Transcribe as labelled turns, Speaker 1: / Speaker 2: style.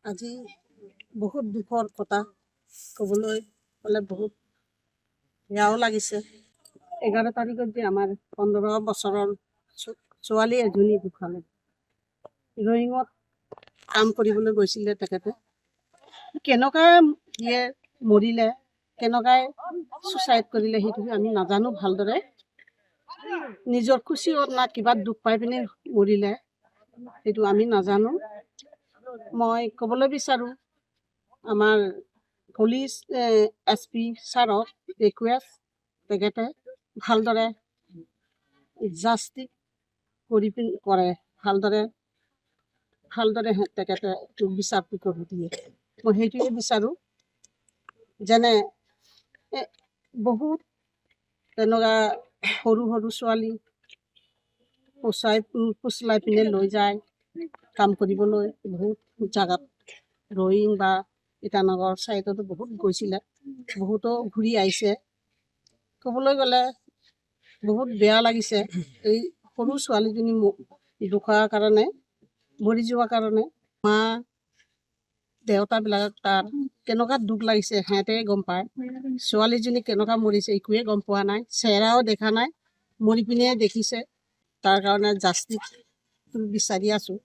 Speaker 1: আজি বহুত দুখৰ কথা ক'বলৈ গ'লে বহুত বেয়াও লাগিছে। 11 তাৰিখত যে আমাৰ 15 বছৰৰ ছোৱালী এজনী ঢুকালে। ৰয়িঙত কাম কৰিবলৈ গৈছিলে তেখেতে। কেনেকৈ ইয়ে মৰিলে, কেনেকৈ ছুচাইড কৰিলে সেইটো আমি নাজানো ভালদৰে। নিজৰ খুচিত না কিবা দুখ পাই পিনে মৰিলে সেইটো আমি নাজানো। মই ক'বলৈ বিচাৰোঁ আমাৰ পুলিচ SP ছাৰক ৰিকুৱেষ্ট, তেখেতে ভালদৰে জাষ্টিক কৰে, ভালদৰে তেখেতে বিচাৰটো কৰি দিয়ে। মই সেইটোৱে বিচাৰোঁ, যেনে বহুত তেনেকুৱা সৰু সৰু ছোৱালী ফুচলাই পিনে লৈ যায় কাম কৰিবলৈ। বহুত জাগাত ৰয়িং বা ইটানগৰ চাইডতো বহুত গৈছিলে, বহুতো ঘূৰি আহিছে। ক'বলৈ গ'লে বহুত বেয়া লাগিছে এই সৰু ছোৱালীজনী ঢুকাৰ কাৰণে, মৰি যোৱাৰ কাৰণে। মা দেউতাবিলাক তাৰ কেনেকুৱা দুখ লাগিছে সিহঁতে গম পায়। ছোৱালীজনী কেনেকুৱা মৰিছে একোৱে গম পোৱা নাই, চেহেৰাও দেখা নাই, মৰি পিনে দেখিছে। তাৰ কাৰণে জাষ্টিক বিচাৰি আছোঁ।